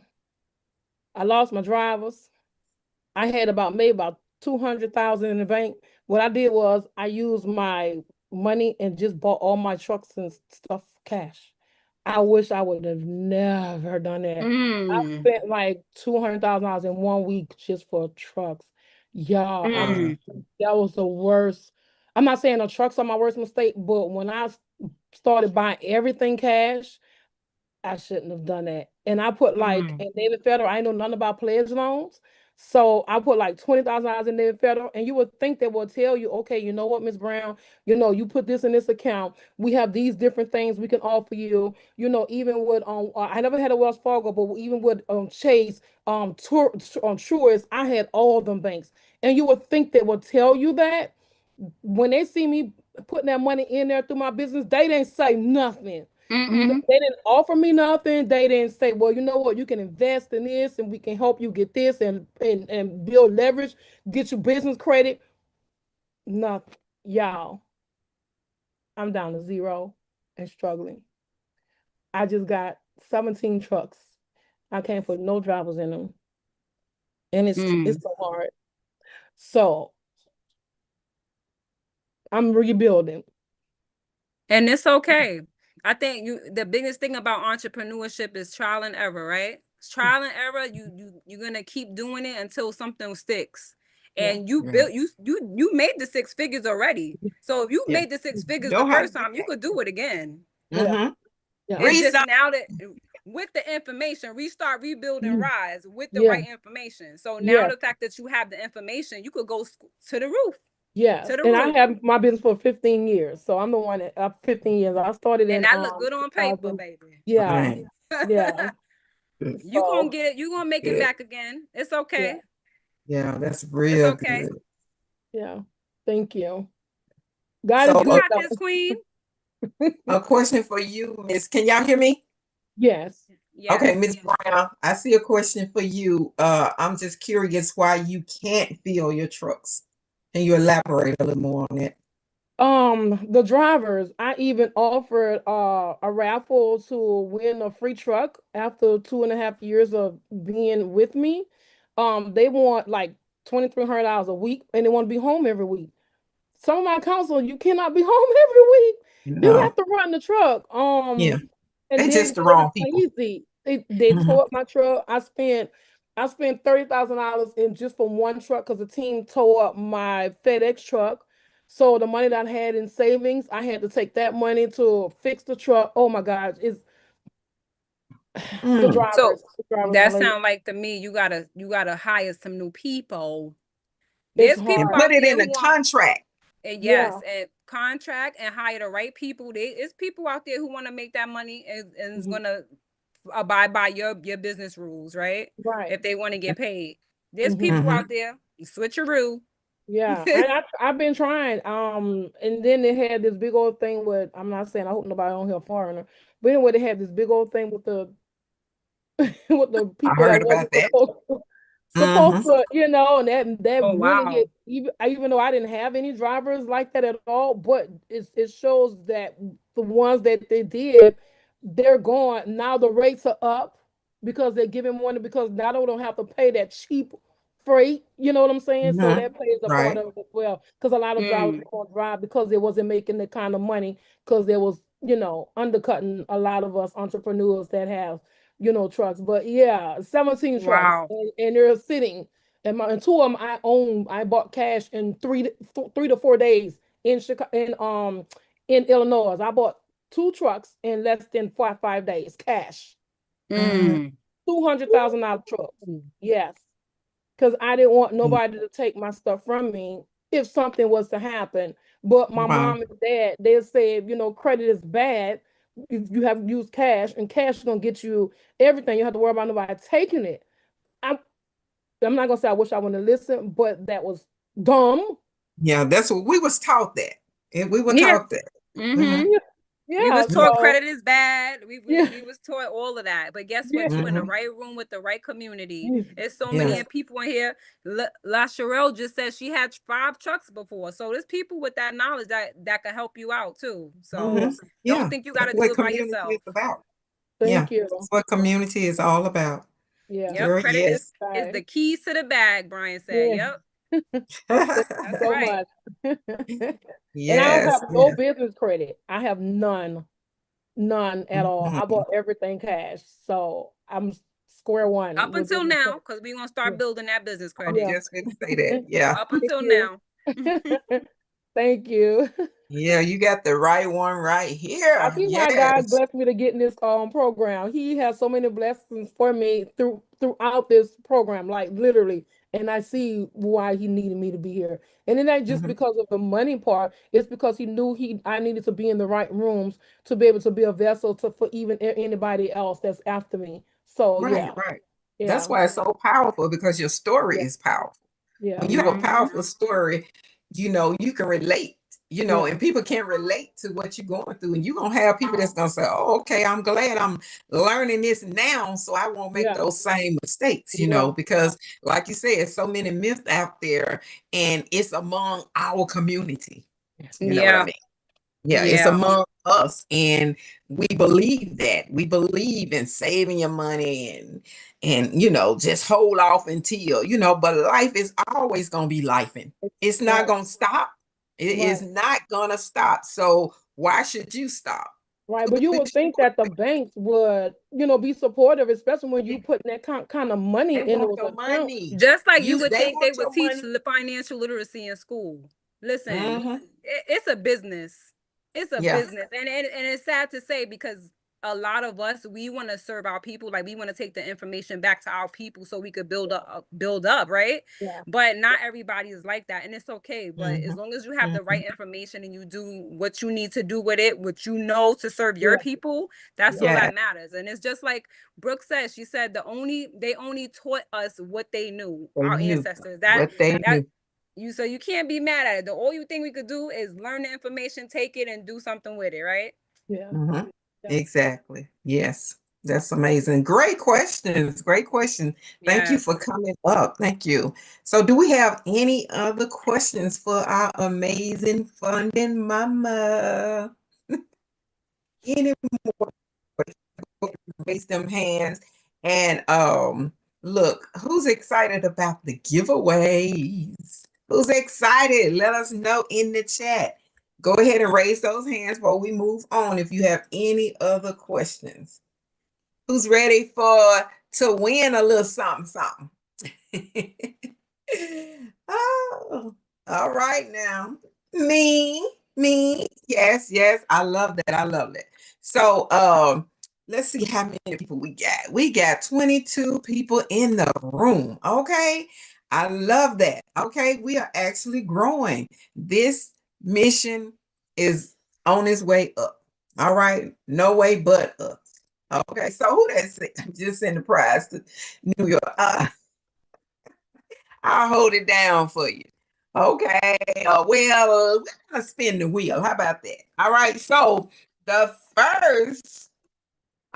I lost my drivers. I had maybe about 200,000 in the bank. What I did was I used my money and just bought all my trucks and stuff cash. I wish I would have never done that. I Mm, spent like $200,000 in one week just for trucks. Y'all, Wow. mm. that was the worst. I'm not saying the trucks are my worst mistake, but when I started buying everything cash, I shouldn't have done that. And I put like in David Federal, I know nothing about pledge loans. So I put like $20,000 in David Federal, and you would think they will tell you, okay, you know what, Miss Brown, you put this in this account. We have these different things we can offer you. Even with I never had a Wells Fargo, but even with Chase, Truist, I had all them banks, and you would think they will tell you that. When they see me putting that money in there through my business, they didn't say nothing. They didn't offer me nothing. They didn't say, well, you know what, you can invest in this and we can help you get this and build leverage, get you business credit. Nothing. Y'all, I'm down to zero and struggling. I just got 17 trucks. I can't put no drivers in them. And it's so hard. So I'm rebuilding. And it's okay. I think the biggest thing about entrepreneurship is trial and error, right? It's trial and error. You're gonna keep doing it until something sticks. And you made the 6 figures already. So if you made the 6 figures the first time, you could do it again. Yeah. It's just now that with the information, restart, rebuild, and rise with the right information. So now the fact that you have the information, you could go to the roof. Yes, and I have my business for 15 years, so I'm the one that 15 years. I started and that look good on paper, baby. Yeah, yeah. You gonna get it. You gonna make it back again. It's okay. Yeah, that's real okay. good. Yeah, thank you. God is good. Got this, Queen. A question for you, Miss. Can y'all hear me? Yes. Okay, Miss Brown, I see a question for you. I'm just curious why you can't fill your trucks. Can you elaborate a little more on that? The drivers, I even offered a raffle to win a free truck after 2.5 years of being with me. They want like $2,300 a week, and they want to be home every week. Some of my counsel, you cannot be home every week. No. You have to run the truck. And they then just the wrong people. Easy. They tore up my truck. I spent $30,000 in just for one truck because the team tore up my FedEx truck. So the money that I had in savings, I had to take that money to fix the truck. Oh my gosh, it's the drivers. So the drivers that sounds like to me, you gotta hire some new people. There's people and put it in a contract. And and contract and hire the right people. It's people out there who want to make that money and is gonna abide by your business rules, right? Right. If they want to get paid. There's people out there, switcheroo. Yeah, I've been trying. And then they had this big old thing with, I'm not saying I hope nobody on here foreigner, but anyway, they had this big old thing with the with the people I heard about that. Supposed to, and that Oh, really wow. even though I didn't have any drivers like that at all, but it shows that the ones that they did, they're gone. Now the rates are up because they're giving money because now they don't have to pay that cheap freight. You know what I'm saying? So that plays a part of it as well. Because a lot of drivers don't drive because they wasn't making the kind of money because there was, undercutting a lot of us entrepreneurs that have trucks. But 17 trucks, and they're sitting. And 2 of them I bought cash in 3 to 4 days in Chicago, in Illinois. I bought 2 trucks in less than 5 days cash. $200,000 trucks. Yes, because I didn't want nobody to take my stuff from me if something was to happen. But my mom and dad, they said, credit is bad. You have to use cash, and cash is gonna get you everything. You have to worry about nobody taking it. I'm not gonna say I wish I wouldn't listen, but that was dumb. Yeah, that's what we was taught that. And we were taught that. We was taught credit is bad. We was taught all of that. But guess what? You in the right room with the right community. There's so many people in here. La Sherelle just said she had 5 trucks before. So there's people with that knowledge that can help you out too. So don't think you got to do it by yourself. Thank you. That's what community is all about. Yep, credit is the keys to the bag, Brian said. Yep. That's so right. Much. And I don't have no business credit. I have none at all. I bought everything cash, so I'm square one. Up until now, because we're gonna start building that business credit. I was just gonna say that. Yeah. Up until now. Thank you. Yeah, you got the right one right I here. see why God Yes. blessed me to get in this program. He has so many blessings for me throughout this program, like literally. And I see why he needed me to be here. And it ain't just Mhm. because of the money part. It's because he knew I needed to be in the right rooms to be able to be a vessel to for even anybody else that's after me. So Right, yeah, right. That's yeah, why it's so powerful because your story yeah, is powerful. yeah, When you have a Mhm. powerful story, you can relate, yeah, and people can relate to what you're going through. And you're going to have people that's going to say, oh, okay, I'm glad I'm learning this now so I won't make yeah, those same mistakes, yeah, because like you said, so many myths out there and it's among our community. You know what I Yeah. mean? Yeah, it's Yeah. among us, and we believe that. We believe in saving your money and just hold off until, but life is always gonna be lifing. It's not right, gonna stop. It is right. not gonna stop. So why should you stop? Right, but you would think that the banks would, be supportive, especially when you put that kind of money They in want those your accounts. money. Just like you would They think they want would your teach money. financial literacy in school. Listen, Hmm. it's a business. It's a Yeah, business, and it's sad to say because a lot of us we want to serve our people, like we want to take the information back to our people so we could build up, right? Yeah, But not everybody is like that, and it's okay. But hmm as long as you have the hmm right information and you do what you need to do with it, what you know to serve your yeah, people, that's all yeah, that matters. And it's just like Brooke said, she said they only taught us what they knew, they our knew ancestors. what they That knew. so you can't be mad at it. The only thing we could do is learn the information, take it, and do something with it, right? yeah, Mhm. yeah. Exactly. Yes. That's amazing. Great questions. Great question. Thank you Yes. for coming up. Thank you. So, do we have any other questions for our amazing funding mama? Any raise them hands. And look, who's excited about the giveaways? Who's excited? Let us know in the chat. Go ahead and raise those hands while we move on if you have any other questions. Who's ready to win a little something, something? Oh, all right now. Me. Yes, yes. I love that. I love it. So, let's see how many people we got. We got 22 people in the room. Okay. I love that. Okay. We are actually growing. This mission is on its way up. All right. No way but up. Okay. So who that's just send the prize to New York? I'll hold it down for you. Okay. Well, we're gonna spin the wheel. How about that? All right. So the first,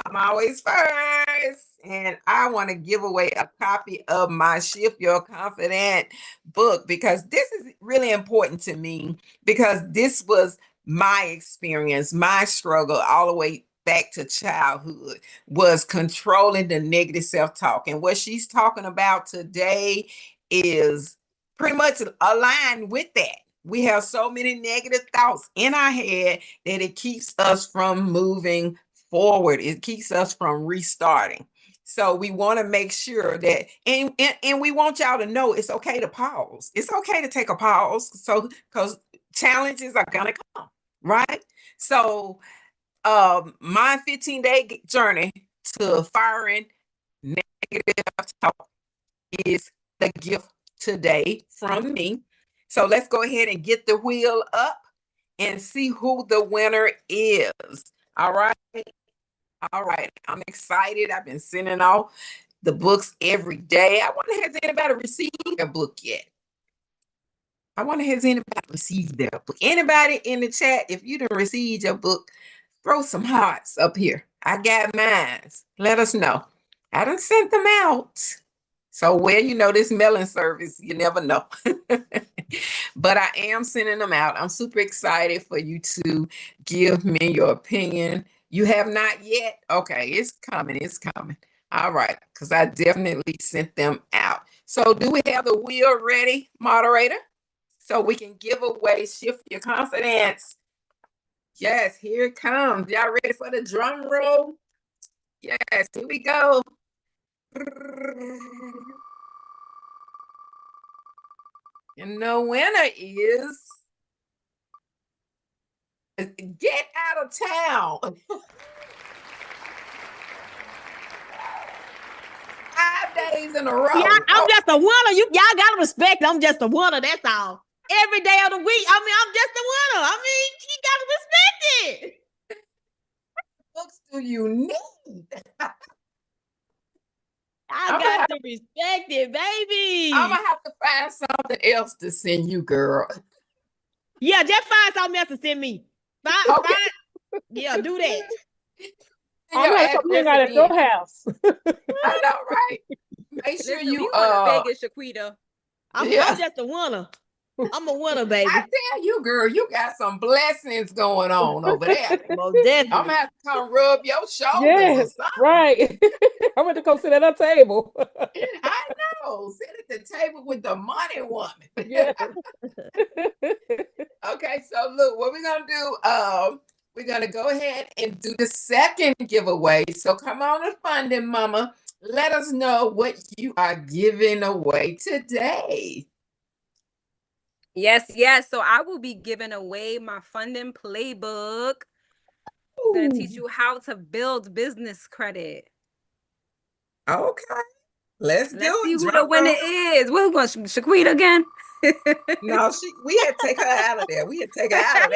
I'm always first, and I want to give away a copy of my Shift Your Confident book because this is really important to me because this was my experience, my struggle all the way back to childhood was controlling the negative self-talk. And what she's talking about today is pretty much aligned with that. We have so many negative thoughts in our head that it keeps us from moving forward. It keeps us from restarting. So we want to make sure that, and we want y'all to know it's okay to pause. It's okay to take a pause. So because challenges are gonna come, right? So my 15-day journey to firing negative talk is the gift today from me. So let's go ahead and get the wheel up and see who the winner is. All right. All right. I'm excited. I've been sending off the books every day. I wonder has anybody received their book yet? I wonder has anybody received their book? Anybody in the chat, if you didn't receive your book, throw some hearts up here. I got mine. Let us know. I done sent them out. So where this mailing service, you never know. But I am sending them out. I'm super excited for you to give me your opinion. You have not yet? Okay, it's coming. It's coming. All right, because I definitely sent them out. So do we have the wheel ready, moderator? So we can give away Shift Your Confidence. Yes, here it comes. Y'all ready for the drum roll? Yes, here we go. And the winner is Get out of town. 5 days in a row. Yeah, I'm Oh, just a winner. Y'all gotta respect. I'm just a winner. That's all. Every day of the week. I mean, I'm just a winner. I mean, you gotta respect it. books do you need? I I'ma got have- to respect it, baby. I'm gonna have to find something else to send you, girl. Yeah, just find something else to send me. Okay. Yeah, do that. Send I'm your gonna come hang address out at your again. house. I know, right? Make sure Listen, you we going to Vegas, Shaquita. I'm Yeah. just a winner. I'm a winner, I baby. tell you, girl, you got some blessings going on over there. Most I'm definitely. gonna have to come rub your shoulders or Yes, something. right. I went to go sit at a table. I know. Sit at the table with the money woman. Yeah. Okay, so look, what we're gonna do, we're gonna go ahead and do the second giveaway. So come on and Funding Mama. Let us know what you are giving away today. Yes, yes. So I will be giving away my funding playbook. It's going to teach you how to build business credit. Okay, let's Let's do see it. who the Drop winner her. is. We're going to Shaquita again. No, we had to take her out of there. We had to take her out of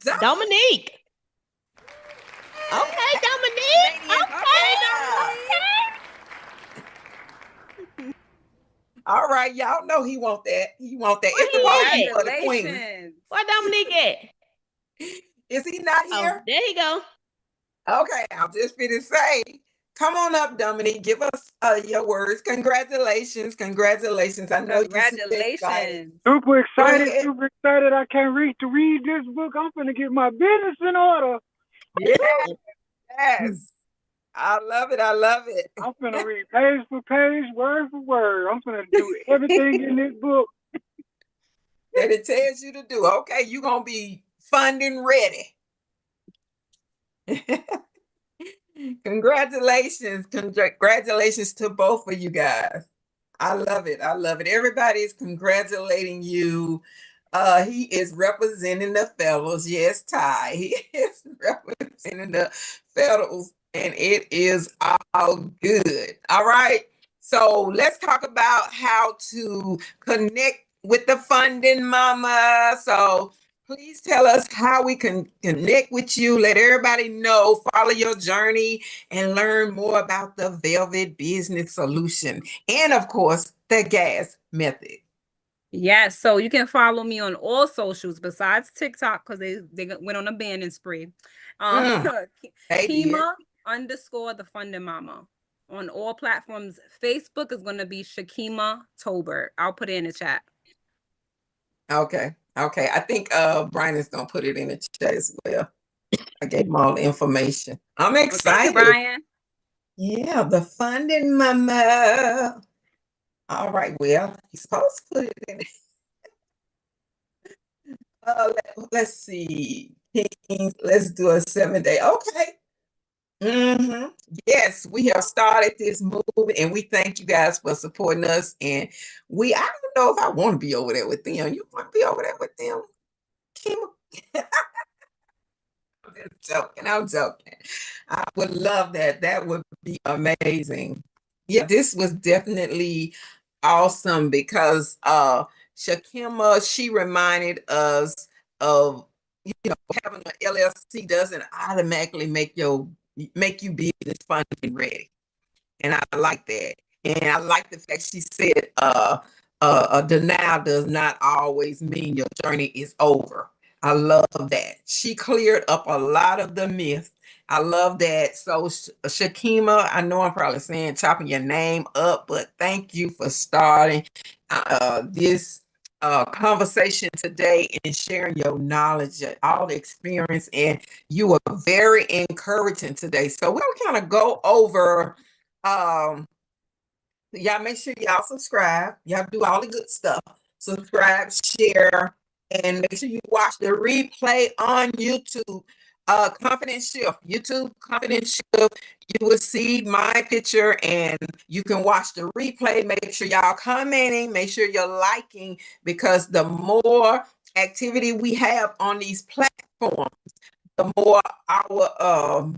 there. Dominique. Okay, Dominique. Okay. All right, y'all know he want that. He want that. Where It's the he voting at? for the queen. Congratulations. Where Dominique at? Is he not Oh, here? there you go. Okay, I'm just finna say, come on up, Dominique. Give us your words. Congratulations, congratulations. I know you're super excited. Congratulations. Super excited, ahead. super excited. I can't wait to read this book. I'm gonna get my business in order. Yes. I love it. I love it. I'm gonna read page for page, word for word. I'm gonna do everything in this book. That it tells you to do. Okay, you're gonna be funding ready. Congratulations. Congratulations to both of you guys. I love it. I love it. Everybody is congratulating you. He is representing the fellows. Yes, Ty. He is representing the fellows, and it is all good. All right. So let's talk about how to connect with the Funding Mama. So please tell us how we can connect with you. Let everybody know, follow your journey, and learn more about the Velvet Business Solution. And of course, the gas method. Yes, so you can follow me on all socials besides TikTok because they went on a banning spree. They did. Kima _ the Funding Mama on all platforms. Facebook is going to be Shakima Tolbert. I'll put it in the chat. Okay. Okay. I think Brian is gonna put it in the chat as well. I gave him all the information. I'm Okay, excited. Brian. Yeah, the Funding Mama. All right. Well, he's supposed to put it in. Let's see. Let's do a 7-day. Okay. Yes, we have started this movement, and we thank you guys for supporting us. And I don't know if I want to be over there with them. You want to be over there with them, Kim? I'm just joking. I'm joking. I would love that. That would be amazing. Yeah, this was definitely awesome because Shakima, she reminded us of having an LLC doesn't automatically make you business funding ready. And I like that. And I like the fact she said a denial does not always mean your journey is over. I love that. She cleared up a lot of the myths. I love that. So Shakima, I know I'm probably chopping your name up, but thank you for starting this conversation today and sharing your knowledge, all the experience, and you were very encouraging today. So we'll kind of go over. Y'all make sure y'all subscribe. Y'all do all the good stuff. Subscribe, share, and make sure you watch the replay on YouTube. Confidence Shift, YouTube Confidence Shift. You will see my picture and you can watch the replay. Make sure y'all commenting, make sure you're liking, because the more activity we have on these platforms, the more our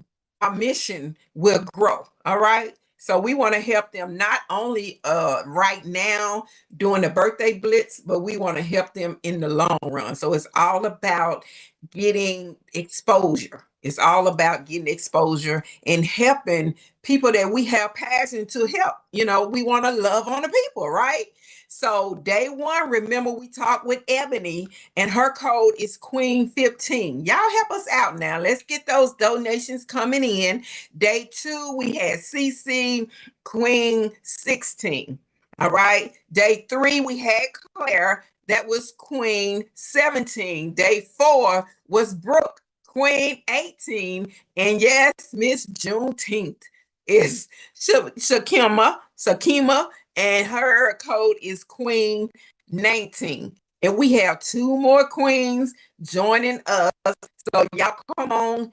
mission will grow. All right. So we want to help them not only right now during the birthday blitz, but we want to help them in the long run. So it's all about getting exposure. It's all about getting exposure and helping people that we have passion to help. You know, we want to love on the people, right? So day one, remember we talked with Ebony and her code is Queen15. Y'all help us out now. Let's get those donations coming in. Day two, we had CC Queen16. All right. Day three, we had Claire. That was Queen17. Day four was Brooke, Queen18. And yes, Miss Juneteenth is Shakima, and her code is Queen19. And we have two more queens joining us. So y'all come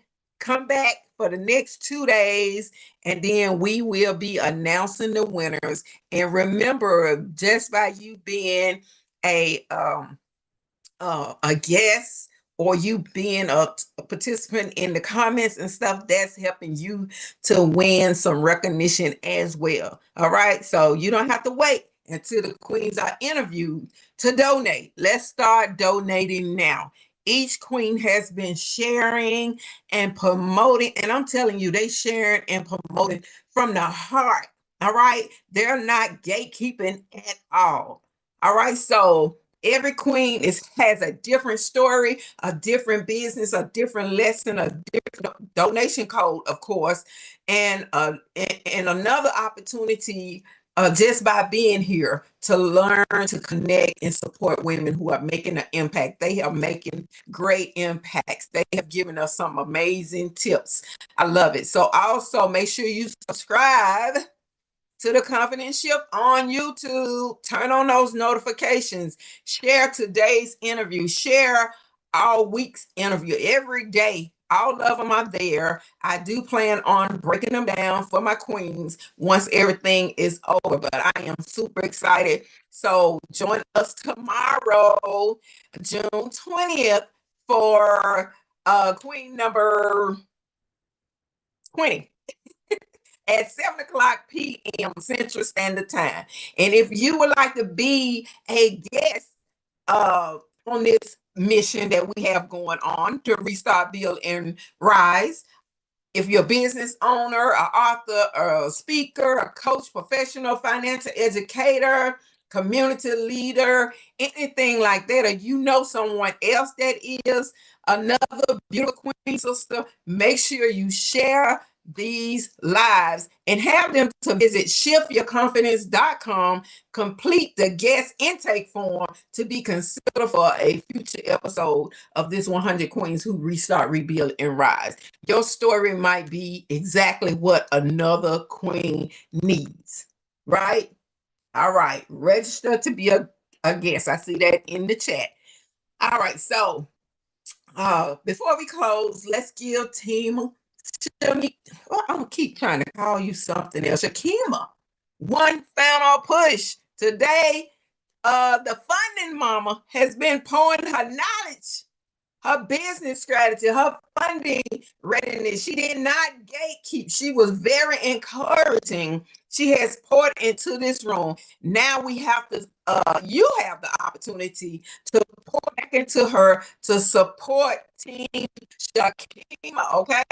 back for the next 2 days, and then we will be announcing the winners. And remember, just by you being a guest or you being a participant in the comments and stuff, that's helping you to win some recognition as well. All right. So you don't have to wait until the queens are interviewed to donate. Let's start donating now. Each queen has been sharing and promoting, and I'm telling you, they sharing and promoting from the heart. All right. They're not gatekeeping at all. All right. So every queen has a different story, a different business, a different lesson, a different donation code, of course, and another opportunity just by being here to learn, to connect, and support women who are making an impact. They are making great impacts. They have given us some amazing tips. I love it. So also make sure you subscribe to the Confidence Shift on YouTube. Turn on those notifications. Share today's interview. Share our week's interview every day. All of them are there. I do plan on breaking them down for my queens once everything is over, but I am super excited. So join us tomorrow, June 20th, for queen number 20. At 7 o'clock p.m. Central Standard Time. And if you would like to be a guest on this mission that we have going on to restart, build, and rise, if you're a business owner, an author, a speaker, a coach, professional, financial educator, community leader, anything like that, or you know someone else that is another beautiful queen sister, make sure you share these lives and have them to visit shiftyourconfidence.com, complete the guest intake form to be considered for a future episode of this 100 Queens Who Restart, Rebuild, and Rise. Your story might be exactly what another queen needs, right? All right, register to be a guest. I see that in the chat. All right, so before we close, let's give Team Shakima, well, I'm gonna keep trying to call you something else. Shakima, one final push. Today, the funding mama has been pouring her knowledge, her business strategy, her funding readiness. She did not gatekeep. She was very encouraging. She has poured into this room. Now we have to, you have the opportunity to pour back into her to support Team Shakima, okay?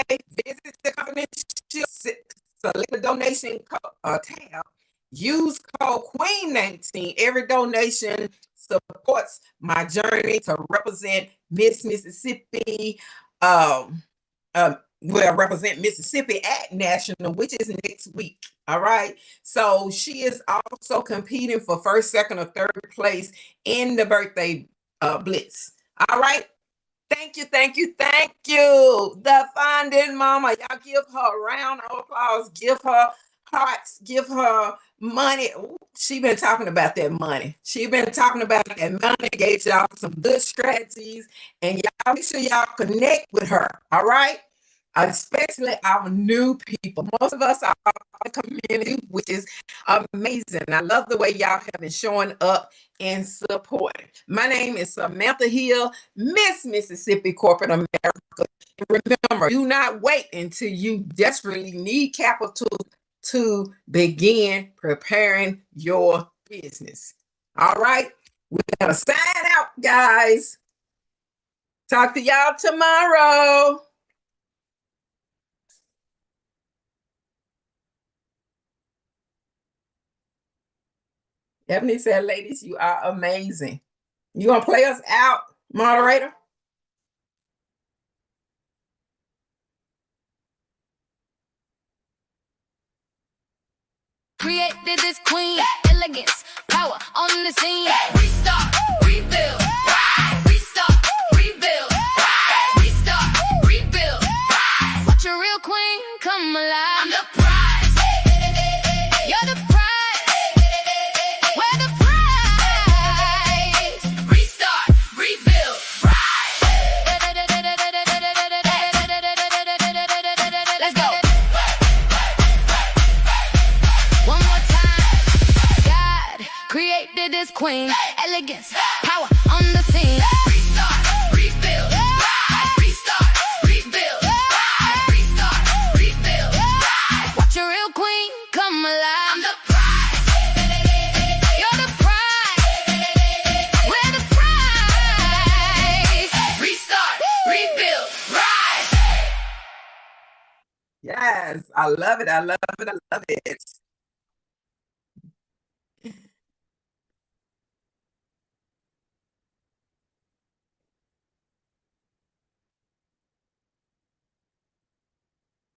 Visit the company, select the donation tab. Use code Queen19. Every donation supports my journey to represent Miss Mississippi. Represent Mississippi at National, which is next week. All right. So she is also competing for first, second, or third place in the birthday blitz. All right. Thank you, thank you, thank you. The funding mama. Y'all give her a round of applause. Give her hearts, give her money. Ooh, she been talking about that money. She been talking about that money, gave y'all some good strategies, and y'all make sure y'all connect with her, all right? Especially our new people. Most of us are in the community, which is amazing. I love the way y'all have been showing up and supporting. My name is Samantha Hill, Miss Mississippi Corporate America. Remember, do not wait until you desperately need capital to begin preparing your business. All right, we're gonna sign out, guys. Talk to y'all tomorrow. Ebony said, ladies, you are amazing. You gonna play us out, moderator? Created this queen, elegance, power on the scene. Restart, rebuild, rise. Restart, rebuild, rise. Restart, rebuild, rise. Watch a real queen come alive. I'm the prize. You're the prize. We're the prize. Restart, rebuild, rise. Let's go. One more time. God created this queen, elegance, power on the scene. Restart, rebuild, rise. Restart, rebuild, rise. Restart, rebuild, rise. Watch a real queen come alive. I'm the prize. You're the prize. We're the prize. Restart, rebuild, rise. Yes, I love it. I love it. I love it.